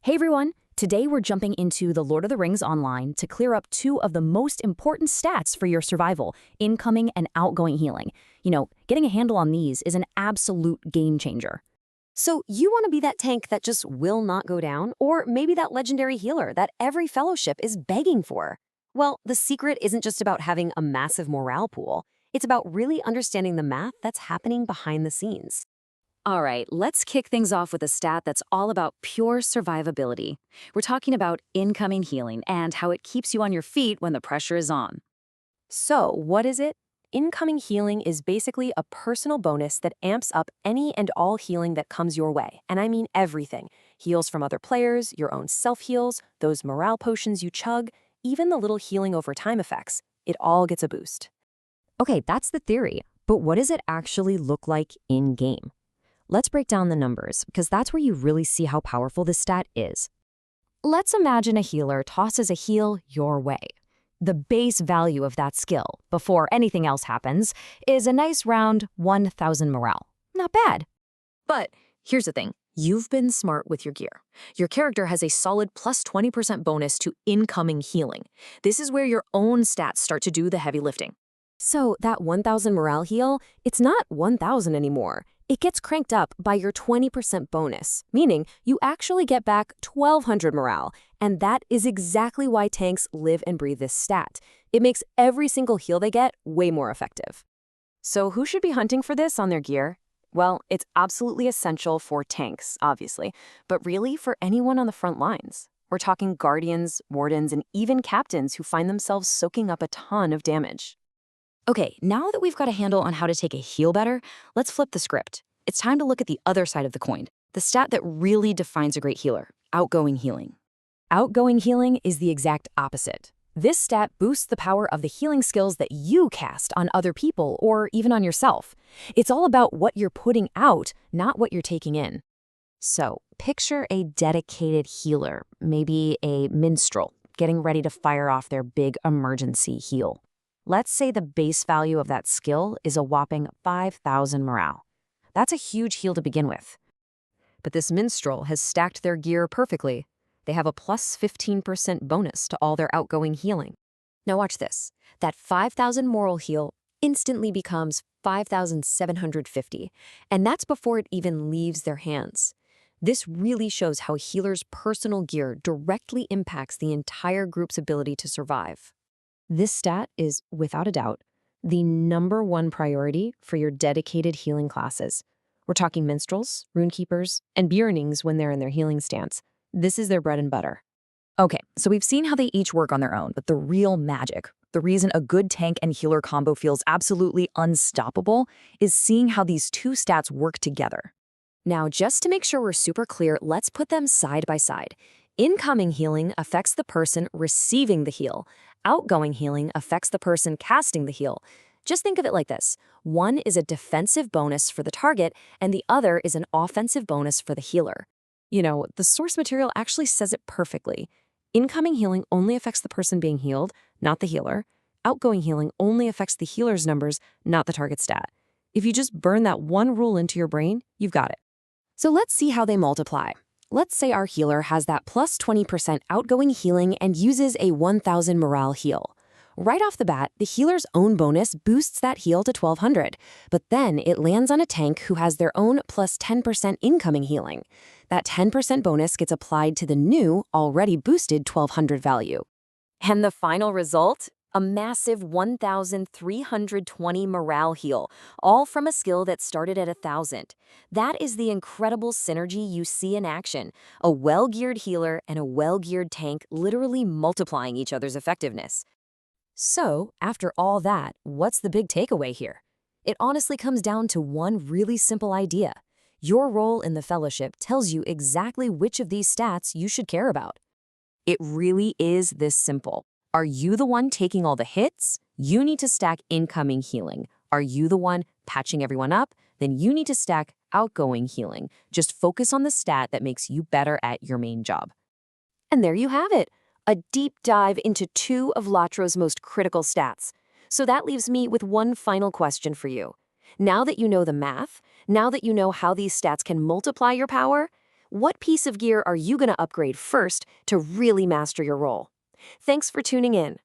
Hey everyone! Today we're jumping into the Lord of the Rings online to clear up two of the most important stats for your survival, incoming and outgoing healing. Getting a handle on these is an absolute game changer. So you want to be that tank that just will not go down, or maybe that legendary healer that every fellowship is begging for? Well, the secret isn't just about having a massive morale pool. It's about really understanding the math that's happening behind the scenes. All right, let's kick things off with a stat that's all about pure survivability. We're talking about incoming healing and how it keeps you on your feet when the pressure is on. So, what is it? Incoming healing is basically a personal bonus that amps up any and all healing that comes your way. And I mean everything. Heals from other players, your own self-heals, those morale potions you chug, even the little healing over time effects. It all gets a boost. Okay, that's the theory. But what does it actually look like in-game? Let's break down the numbers, because that's where you really see how powerful this stat is. Let's imagine a healer tosses a heal your way. The base value of that skill, before anything else happens, is a nice round 1,000 morale. Not bad. But here's the thing. You've been smart with your gear. Your character has a solid plus 20% bonus to incoming healing. This is where your own stats start to do the heavy lifting. So that 1,000 morale heal, it's not 1,000 anymore. It gets cranked up by your 20% bonus, meaning you actually get back 1,200 morale, and that is exactly why tanks live and breathe this stat. It makes every single heal they get way more effective. So who should be hunting for this on their gear? Well, it's absolutely essential for tanks, obviously, but really for anyone on the front lines. We're talking guardians, wardens, and even captains who find themselves soaking up a ton of damage. Okay, now that we've got a handle on how to take a heal better, let's flip the script. It's time to look at the other side of the coin, the stat that really defines a great healer, outgoing healing. Outgoing healing is the exact opposite. This stat boosts the power of the healing skills that you cast on other people or even on yourself. It's all about what you're putting out, not what you're taking in. So, picture a dedicated healer, maybe a minstrel, getting ready to fire off their big emergency heal. Let's say the base value of that skill is a whopping 5,000 morale. That's a huge heal to begin with. But this minstrel has stacked their gear perfectly. They have a plus 15% bonus to all their outgoing healing. Now watch this. That 5,000 moral heal instantly becomes 5,750, and that's before it even leaves their hands. This really shows how a healer's personal gear directly impacts the entire group's ability to survive. This stat is, without a doubt, the #1 priority for your dedicated healing classes. We're talking minstrels, runekeepers, and bjornings when they're in their healing stance. This is their bread and butter. Okay, so we've seen how they each work on their own, but the real magic, the reason a good tank and healer combo feels absolutely unstoppable, is seeing how these two stats work together. Now, just to make sure we're super clear, let's put them side by side. Incoming healing affects the person receiving the heal. Outgoing healing affects the person casting the heal. Just think of it like this. One is a defensive bonus for the target, and the other is an offensive bonus for the healer. The source material actually says it perfectly. Incoming healing only affects the person being healed, not the healer. Outgoing healing only affects the healer's numbers, not the target stat. If you just burn that one rule into your brain, you've got it. So let's see how they multiply. Let's say our healer has that plus 20% outgoing healing and uses a 1,000 morale heal. Right off the bat, the healer's own bonus boosts that heal to 1,200, but then it lands on a tank who has their own plus 10% incoming healing. That 10% bonus gets applied to the new, already boosted 1,200 value. And the final result? A massive 1,320 morale heal, all from a skill that started at 1,000. That is the incredible synergy you see in action. A well-geared healer and a well-geared tank literally multiplying each other's effectiveness. So, after all that, what's the big takeaway here? It honestly comes down to one really simple idea. Your role in the fellowship tells you exactly which of these stats you should care about. It really is this simple. Are you the one taking all the hits? You need to stack incoming healing. Are you the one patching everyone up? Then you need to stack outgoing healing. Just focus on the stat that makes you better at your main job. And there you have it, a deep dive into two of LOTRO's most critical stats. So that leaves me with one final question for you. Now that you know the math, now that you know how these stats can multiply your power, What piece of gear are you going to upgrade first to really master your role? Thanks for tuning in.